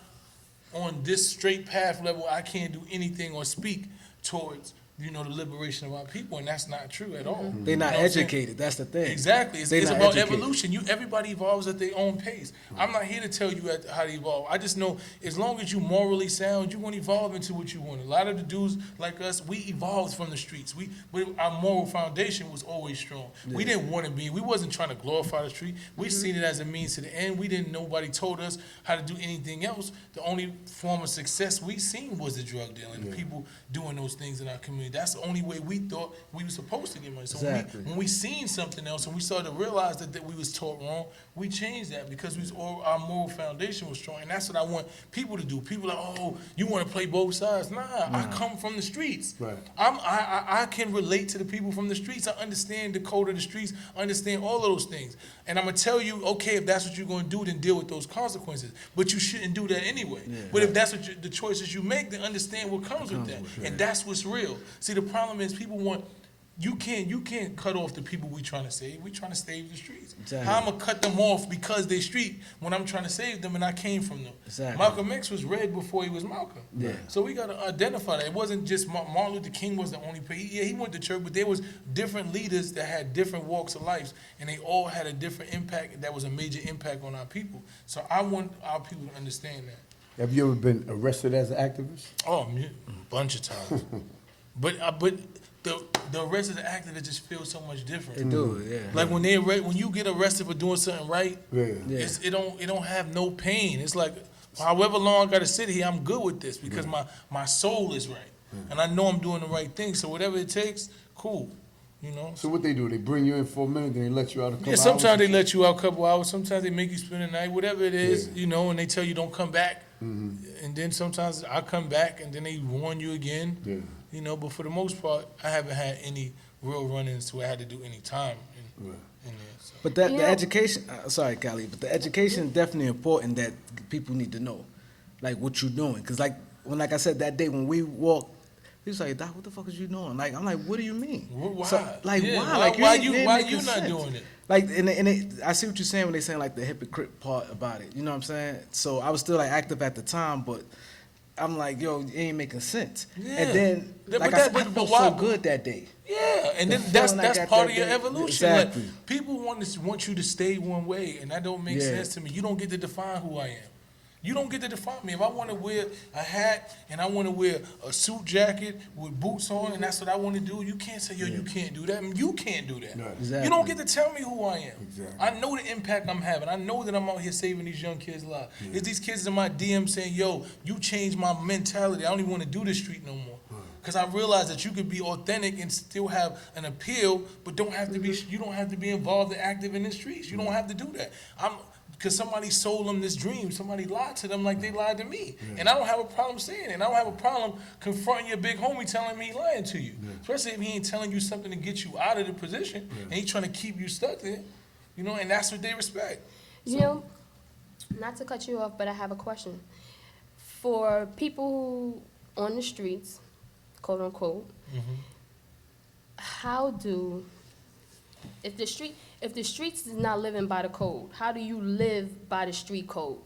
on this straight path level, I can't do anything or speak towards, you know, the liberation of our people, and that's not true at all. They're not You know educated. That's the thing. Exactly. It's They not about educated. evolution. Everybody evolves at their own pace. I'm not here to tell you how to evolve. I just know as long as you morally sound, you're going to evolve into what you want. A lot of the dudes like us, we evolved from the streets. But our moral foundation was always strong. We didn't want to be. We wasn't trying to glorify the street. We seen it as a means to the end. We didn't. Nobody told us how to do anything else. The only form of success we seen was the drug dealing. The people doing those things in our community. That's the only way we thought we were supposed to get money. So Exactly. when we seen something else and we started to realize that we was taught wrong, we changed that because our moral foundation was strong. And that's what I want people to do. People are like, oh, you want to play both sides? Nah, I come from the streets. Right. I can relate to the people from the streets. I understand the code of the streets. I understand all of those things. And I'm going to tell you, okay, if that's what you're going to do, then deal with those consequences. But you shouldn't do that anyway. But if that's what the choices you make, then understand what comes with that. And that's what's real. See, the problem is people want, you can't cut off the people we trying to save. We trying to save the streets. Exactly. How I'm going to cut them off because they street when I'm trying to save them and I came from them. Exactly. Malcolm X was red before he was Malcolm. Yeah. So we got to identify that. It wasn't just Martin Luther King was the only person. Yeah, he went to church, but there was different leaders that had different walks of life, and they all had a different impact. That was a major impact on our people. So I want our people to understand that. Have you ever been arrested as an activist? Oh, a bunch of times. but the arrest of the activist just feels so much different. They do, yeah. Like when you get arrested for doing something right, Yeah. it don't have no pain. It's like however long I got to sit here, I'm good with this because my soul is right, and I know I'm doing the right thing. So whatever it takes, cool. You know. So what they do? They bring you in for a minute, then they let you out a couple hours? Sometimes they let you out a couple hours. Sometimes they make you spend the night, whatever it is, you know, and they tell you don't come back. And then sometimes I come back, and then they warn you again. Yeah. You know, but for the most part, I haven't had any real run-ins where I had to do any time in there. So. But the education, sorry, Callie, but the education is definitely important that people need to know, like what you're doing. Because like I said that day when we walked, he was like, Doc, what the fuck is you doing? Like, I'm like, what do you mean? Why? So, like, Yeah, why? Like, why ain't you making not sense. doing it? Like, I see what you're saying when they saying like the hypocrite part about it. You know what I'm saying? So I was still like active at the time, but I'm like, yo, it ain't making sense. Yeah. And then, But like, I felt so good that day. Yeah, and then The that's feeling I got part that of your day. evolution. Exactly. Like, people want you to stay one way, and that don't make sense to me. You don't get to define who I am. You don't get to define me. If I want to wear a hat and I want to wear a suit jacket with boots on, and that's what I want to do, you can't say, yo, you can't do that. I mean, you can't do that. Right. Exactly. You don't get to tell me who I am. Exactly. I know the impact I'm having. I know that I'm out here saving these young kids' lives. It's these kids in my DM saying, yo, you changed my mentality. I don't even want to do this street no more. Because I realized that you could be authentic and still have an appeal, but don't have to be. You don't have to be involved and active in the streets. You don't have to do that. Because somebody sold them this dream. Somebody lied to them like they lied to me. And I don't have a problem saying it. And I don't have a problem confronting your big homie telling me he lying to you. Especially if he ain't telling you something to get you out of the position and he trying to keep you stuck there. You know, and that's what they respect. You know, not to cut you off, but I have a question. For people who on the streets, quote unquote, how do, if the streets is not living by the code, how do you live by the street code?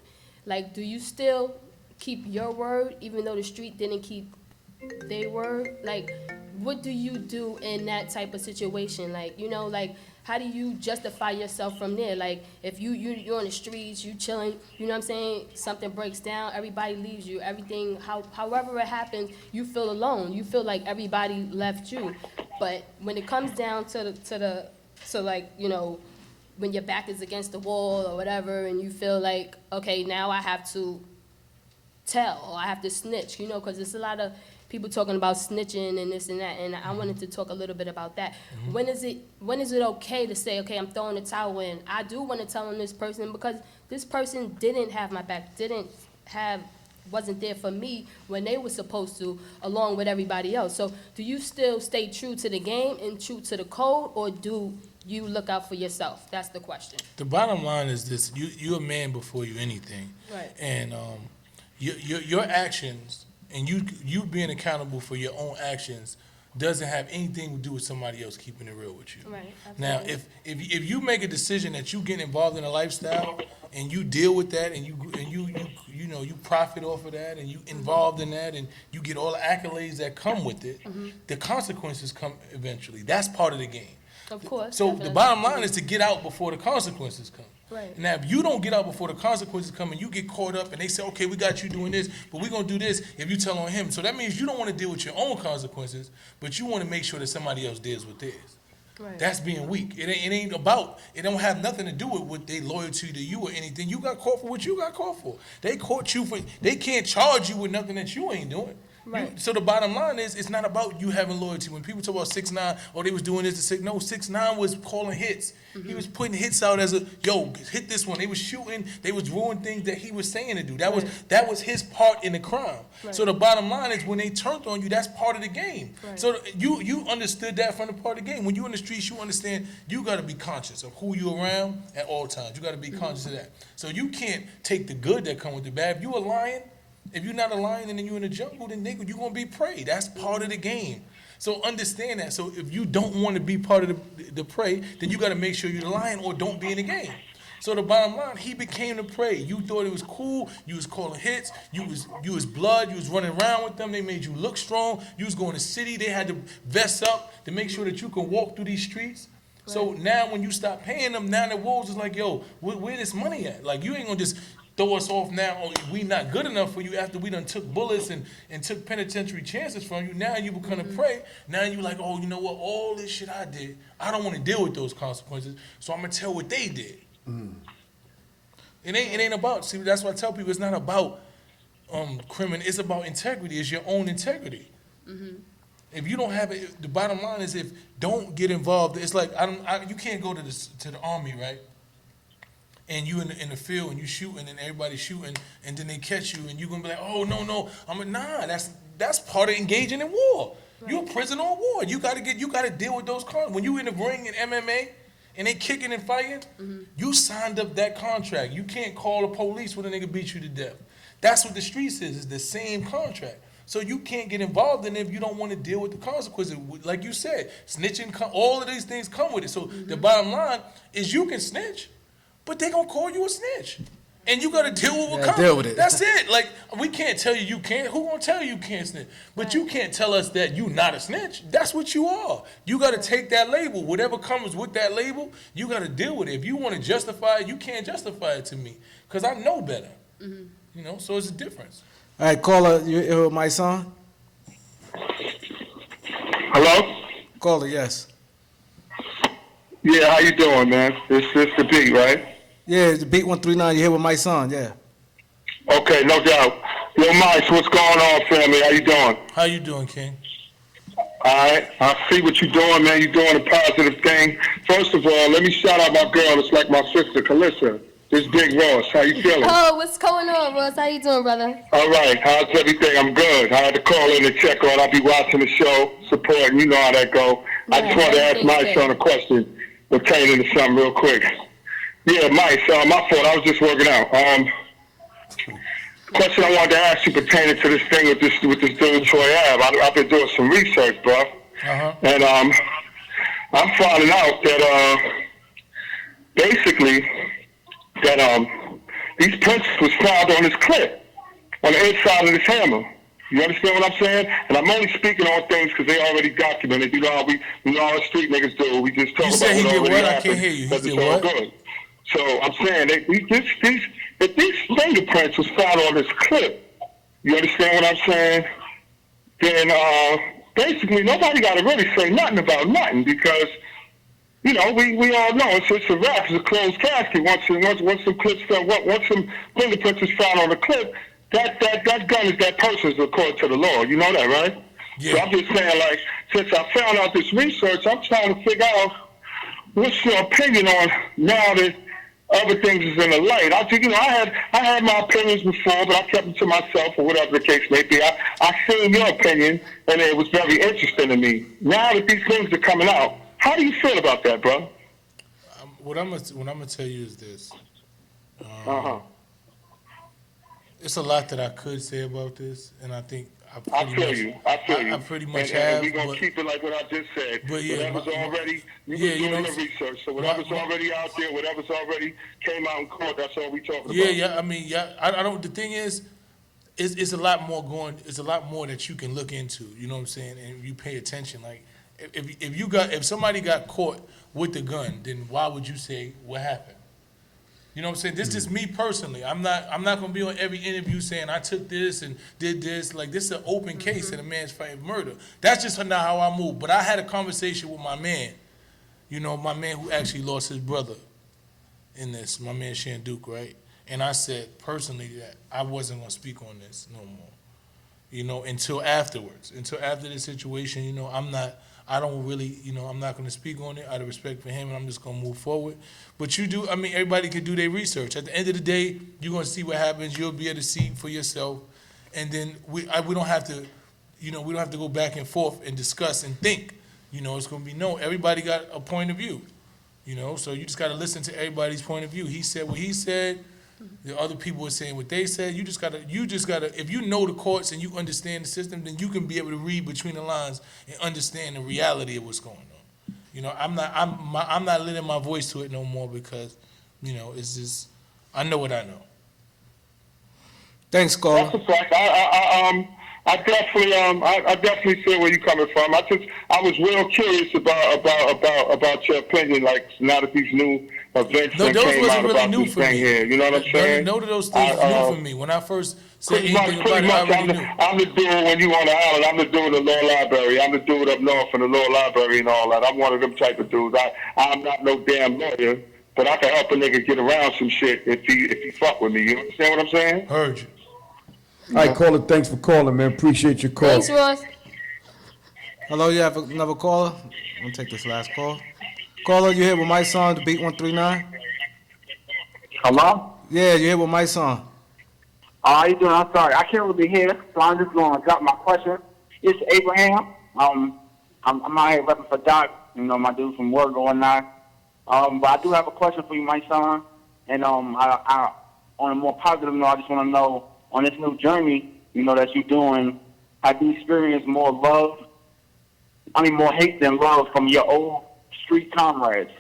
Like, do you still keep your word even though the street didn't keep their word? Like, what do you do in that type of situation? Like, you know, like, how do you justify yourself from there? Like, if you're on the streets, you chilling, you know what I'm saying? Something breaks down, everybody leaves you, everything, however it happens, you feel alone. You feel like everybody left you. But when it comes down to like, you know, when your back is against the wall or whatever, and you feel like, okay, now I have to tell or I have to snitch, you know, because there's a lot of people talking about snitching and this and that, and I wanted to talk a little bit about that. When is it okay to say, okay, I'm throwing the towel in? I do want to tell on this person because this person didn't have my back, wasn't there for me when they were supposed to, along with everybody else. So do you still stay true to the game and true to the code, or do you look out for yourself? That's the question. The bottom line is this: you're a man before you anything, Right. and your actions and you being accountable for your own actions doesn't have anything to do with somebody else keeping it real with you. Right. Now, Absolutely. if you make a decision that you get involved in a lifestyle and you deal with that and you know you profit off of that and you involved in that and you get all the accolades that come with it, the consequences come eventually. That's part of the game. Of course. So definitely. the bottom line is to get out before the consequences come. Right. Now, if you don't get out before the consequences come and you get caught up and they say, okay, we got you doing this, but we're going to do this if you tell on him. So that means you don't want to deal with your own consequences, but you want to make sure that somebody else deals with theirs. Right. That's being weak. It don't have nothing to do with what they loyalty to you or anything. You got caught for what you got caught for. They caught you for, they can't charge you with nothing that you ain't doing. Right. So the bottom line is, it's not about you having loyalty. When people talk about 6ix9ine, oh, they was doing this to 6, no, 6ix9ine was calling hits. He was putting hits out as a, yo, hit this one. They was shooting, they was doing things that he was saying to do. That was his part in the crime. Right. So the bottom line is, when they turned on you, that's part of the game. Right. So you understood that from the part of the game. When you in the streets, you understand you got to be conscious of who you around at all times. You got to be conscious of that. So you can't take the good that come with the bad. If you a lion, if you're not a lion and then you're in the jungle, then nigga, you're going to be prey. That's part of the game. So understand that. So if you don't want to be part of the prey, then you got to make sure you're the lion or don't be in the game. So the bottom line, he became the prey. You thought it was cool. You was calling hits. You was blood. You was running around with them. They made you look strong. You was going to city. They had to vest up to make sure that you can walk through these streets. So now when you stop paying them, now the wolves is like, yo, where this money at? Like, you ain't going to just throw us off now, or we not good enough for you after we done took bullets and took penitentiary chances from you. Now you become a prey. Now you like, oh, you know what? All this shit I did, I don't want to deal with those consequences, so I'm going to tell what they did. It ain't about, see, that's why I tell people, it's not about criminal, it's about integrity. It's your own integrity. If you don't have it, the bottom line is, if don't get involved. It's like, you can't go to the army, right? And you in the field and you shooting and everybody's shooting and then they catch you and you gonna be like, oh no, that's part of engaging in war. Right. You're a prisoner of war. You gotta deal with those contracts. When you in the ring in MMA and they kicking and fighting, you signed up that contract. You can't call the police when a nigga beat you to death. That's what the streets is. It's the same contract. So you can't get involved in it if you don't want to deal with the consequences. Like you said, snitching, all of these things come with it. So the bottom line is, you can snitch, but they gonna call you a snitch, and you gotta deal with what comes. Deal with it. That's it. Like, we can't tell you can't. Who gonna tell you can't snitch? But you can't tell us that you not a snitch. That's what you are. You gotta take that label. Whatever comes with that label, you gotta deal with it. If you want to justify it, you can't justify it to me, because I know better. You know, so it's a difference. All right, caller, you my son? Hello? Caller, yes. Yeah, how you doing, man? This the beat, right? Yeah, it's the Beat 139. You here with my son? Yeah. Okay, no doubt. Yo, Mase, what's going on, family? How you doing? How you doing, King? All right, I see what you're doing, man. You're doing a positive thing. First of all, let me shout out my girl. It's like my sister, Calissa. This Big Ross. How you feeling? Oh, what's going on, Ross? How you doing, brother? All right, how's everything? I'm good. I had to call in and check on. I'll be watching the show, supporting. You know how that go. I just wanted to ask my son a question pertaining to something real quick. Yeah, Mike, my fault. I was just working out. Question I wanted to ask you pertaining to this thing with this dude Troy Ave. I've been doing some research, bro. And I'm finding out that basically that these prints was found on his clip, on the inside of this hammer. You understand what I'm saying? And I'm only speaking on things because they already documented. You know how how street niggas do. We just talk You about said he what did already what? I happened. can't hear you. He Because did it's all what? good. So I'm saying that if these fingerprints was found on this clip, you understand what I'm saying? Then basically nobody got to really say nothing about nothing because we all know it's a wrap. It's a closed casket. Once some clips once some fingerprints is found on the clip, that gun is that person's according to the law. You know that, right? Yeah. So I'm just saying, like, since I found out this research, I'm trying to figure out what's your opinion on now that other things is in the light. I had my opinions before, but I kept them to myself or whatever the case may be. I seen your opinion, and it was very interesting to me. Now that these things are coming out, how do you feel about that, bro? What I'm gonna tell you is this. Uh-huh. It's a lot that I could say about this, and I think I I feel you. I pretty much and have. we're going to keep it like what I just said. But yeah, whatever's already, you yeah, been you doing know, your research. So whatever's already out there, whatever's already came out in court, that's all we talking about. Yeah. I mean, I don't. The thing is, it's a lot more going. It's a lot more that you can look into. You know what I'm saying? And you pay attention. Like, if somebody got caught with the gun, then why would you say what happened? You know what I'm saying? This is just me personally. I'm not gonna be on every interview saying I took this and did this. Like, this is an open case and a man's fighting murder. That's just not how I move. But I had a conversation with my man. You know, my man who actually lost his brother in this. My man Shan Duke, right? And I said personally that I wasn't gonna speak on this no more. You know, until afterwards. Until after the situation, you know, I don't really, you know, I'm not going to speak on it out of respect for him, and I'm just going to move forward. But you do, I mean, everybody can do their research. At the end of the day, you're going to see what happens. You'll be able to see for yourself. And then we don't have to, you know, we don't have to go back and forth and discuss and think. You know, it's going to be everybody got a point of view. You know, so you just got to listen to everybody's point of view. He said what he said. The other people were saying what they said. You just gotta. If you know the courts and you understand the system, then you can be able to read between the lines and understand the reality of what's going on. You know, I'm not lending my voice to it no more because, you know, it's just I know what I know. Thanks, caller. That's a fact. I definitely see where you're coming from. I was real curious about your opinion. Like, now that these new events No, that those came wasn't out really about new this for thing me. here. You know what I'm saying? None of those things was new for me. When I first said anything about it, I already knew. I'm the dude when you on the island. I'm the dude in the law library. I'm the dude up north in the law library and all that. I'm one of them type of dudes. I'm not no damn lawyer, but I can help a nigga get around some shit if he fuck with me. You understand what I'm saying? Heard you. All right, caller, thanks for calling, man. Appreciate your call. Thanks, Ross. Hello, you have another caller? I'm going to take this last call. Caller, you here with Mysonne, the Beat 139? Hello? Yeah, you here with Mysonne. How you doing? I'm sorry. I can't really hear, so I'm just going to drop my question. It's Abraham. I'm out here repping for Doc, you know, my dude from work or whatnot. But I do have a question for you, my son. And I on a more positive note, I just want to know, on this new journey, you know, that you're doing, have you experienced more hate than love from your old street comrades?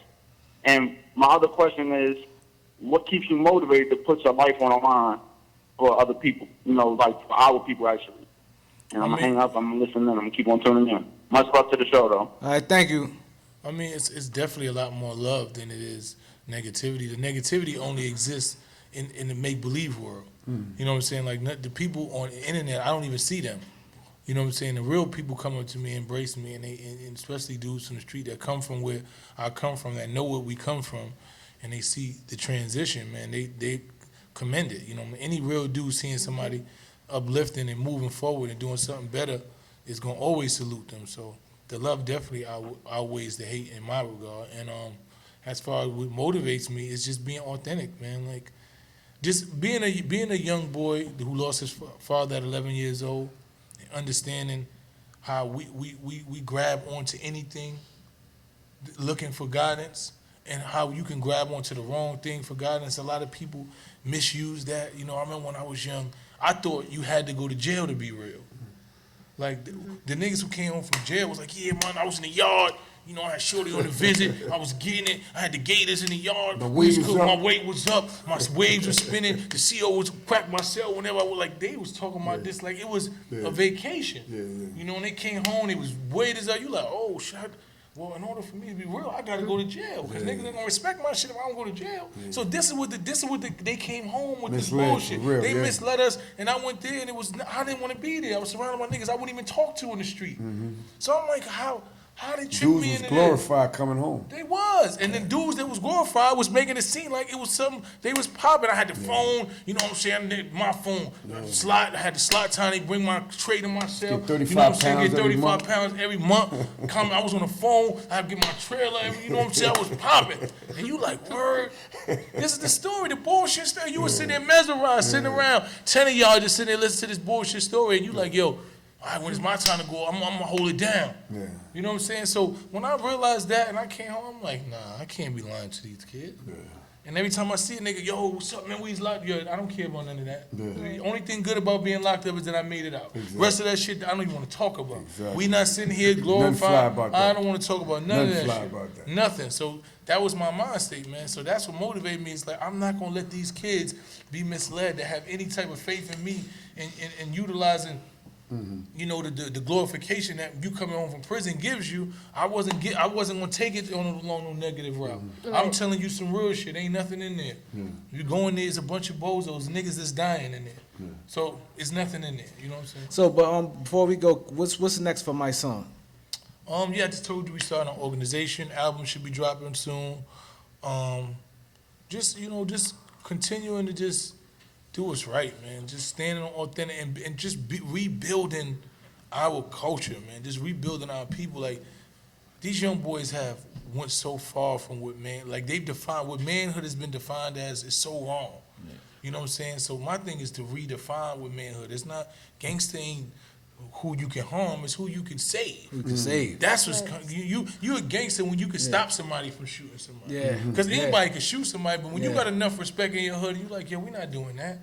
And my other question is, what keeps you motivated to put your life on the line for other people? You know, like for our people, actually. And I'm going to hang up, I'm going to listen in, I'm going to keep on tuning in. Much love to the show, though. All right, thank you. I mean, it's definitely a lot more love than it is negativity. The negativity only exists in the make-believe world. You know what I'm saying? Like, the people on the internet, I don't even see them. You know what I'm saying? The real people come up to me, embrace me, and especially dudes from the street that come from where I come from, that know where we come from, and they see the transition, man. They commend it. You know, any real dude seeing somebody uplifting and moving forward and doing something better is gonna always salute them. So the love definitely outweighs the hate in my regard. And as far as what motivates me is just being authentic, man. Like, just being a young boy who lost his father at 11 years old, and understanding how we grab onto anything looking for guidance, and how you can grab onto the wrong thing for guidance. A lot of people misuse that. You know, I remember when I was young, I thought you had to go to jail to be real. Like the niggas who came home from jail was like, yeah, man, I was in the yard. You know, I had Shorty on the visit. I was getting it. I had the gators in the yard. The weight was up. My weight was up. My waves were spinning. The CO was crack my cell whenever I was like, they was talking about this like it was a vacation. You know, when they came home, they was weight as up. You like, oh, shit. Well, in order for me to be real, I gotta go to jail because niggas ain't gonna respect my shit if I don't go to jail. So this is what they came home with this Misled, bullshit. for real, They yeah. misled us, and I went there, and I didn't want to be there. I was surrounded by niggas I wouldn't even talk to in the street. So I'm like, how they trick Dudes me was into glorified coming home. this? They was, and the dudes that was glorified was making it seem like it was something. They was popping. I had the phone, you know what I'm saying? My phone, slot. I had the slot time. They bring my tray to my cell. Get 35 you know what I'm saying? pounds Get every 35 month. pounds every month. I was on the phone. I had to get my trailer. You know what I'm saying? I was popping. And you like, word. This is the story, the bullshit story. You was sitting there mesmerized, sitting around. 10 of y'all just sitting there listening to this bullshit story, and you like, yo, all right, when it's my time to go, I'm gonna hold it down. Yeah. You know what I'm saying? So when I realized that and I came home, I'm like, nah, I can't be lying to these kids. And every time I see a nigga, yo, what's up, man? We's locked. Yo, I don't care about none of that. The only thing good about being locked up is that I made it out. Rest of that shit, I don't even want to talk about. We not sitting here glorified. fly about that. I don't want to talk about none of Nothing that fly shit. about that. Nothing. So that was my mind state, man. So that's what motivated me. It's like, I'm not going to let these kids be misled to have any type of faith in me and utilizing you know, the glorification that you coming home from prison gives you. I wasn't gonna take it along no negative route. I'm telling you some real shit. Ain't nothing in there. You go in there, it's a bunch of bozos, niggas that's dying in there. So it's nothing in there. You know what I'm saying? So, but before we go, what's next for Mysonne? Yeah, I just told you we started an organization. Album should be dropping soon. Just continuing to just do what's right, man. Just standing on authentic and just rebuilding our culture, man. Just rebuilding our people. Like, these young boys went so far from what they've defined, what manhood has been defined as is so wrong. You know what I'm saying? So my thing is to redefine what manhood. It's not, gangsta ain't who you can harm, it's who you can save. Who can save? That's what's you a gangster when you can stop somebody from shooting somebody. Yeah. Because anybody can shoot somebody, but when you got enough respect in your hood, you like, yo, we not doing that.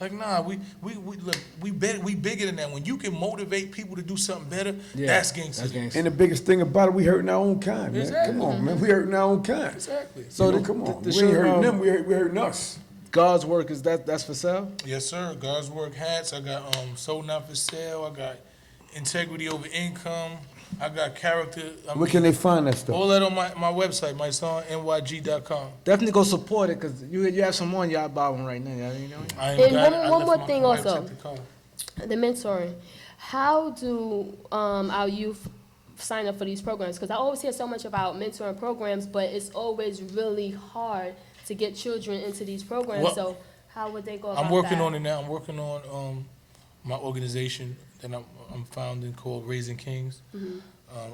Like, nah, we look, we bigger than that. When you can motivate people to do something better, that's gangster. And the biggest thing about it, we hurting our own kind, man. Exactly. Come on, man. We hurting our own kind. Exactly. So come on. the We ain't shirt, hurting them, we hurting us. God's work, is that's for sale? Yes, sir. God's work hats. I got sold not for sale. I got integrity over income. I got character. Where can they find that stuff? All that on my website, mysonnyg.com. Definitely go support it, because you have some on y'all buy one right now. You know? I ain't And got it. I one left more my thing wife also. took the car. The mentoring. How do our youth sign up for these programs? Because I always hear so much about mentoring programs, but it's always really hard to get children into these programs. Well, so how would they go about I'm working that? on it now. I'm working on my organization that I'm founding called Raising Kings.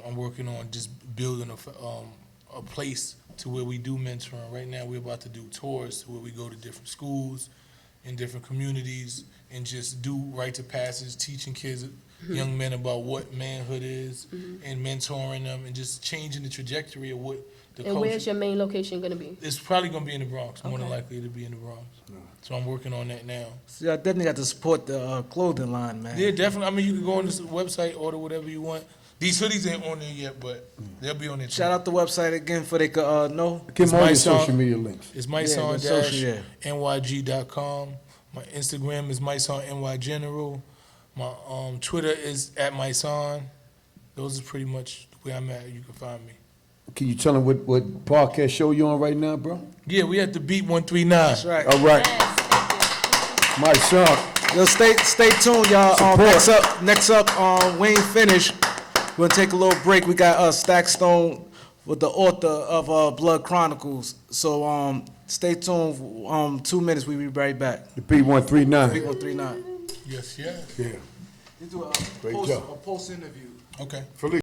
I'm working on just building a place to where we do mentoring. Right now, we're about to do tours where we go to different schools in different communities and just do rite of passage, teaching kids, young men about what manhood is and mentoring them and just changing the trajectory of what the And culture. where's your main location going to be? It's probably going to be in the Bronx. More than Okay. likely, it'll be in the Bronx. So I'm working on that now. So y'all definitely got to support the clothing line, man. Yeah, definitely. I mean, you can go on this website, order whatever you want. These hoodies ain't on there yet, but they'll be on there. Shout out the website again for they could know. Give them all your Mysonne. social media links. It's Yeah, the social, mysonne-nyg.com. My Instagram is mysonnygeneral. My Twitter is @mysonne. Those are pretty much where I'm at. You can find me. Can you tell them what podcast show you on right now, bro? Yeah, we at the Beat 139. That's right. All right. Yes, thank you. My son. Yo, stay tuned, y'all. Support. Next up, we ain't finished. We're gonna take a little break. We got Stack Stone with the author of Blood Chronicles. So stay tuned. 2 minutes. We be right back. The B139. 139. Yes, yes. Yeah. We do Great job. a post interview. Okay. Felice.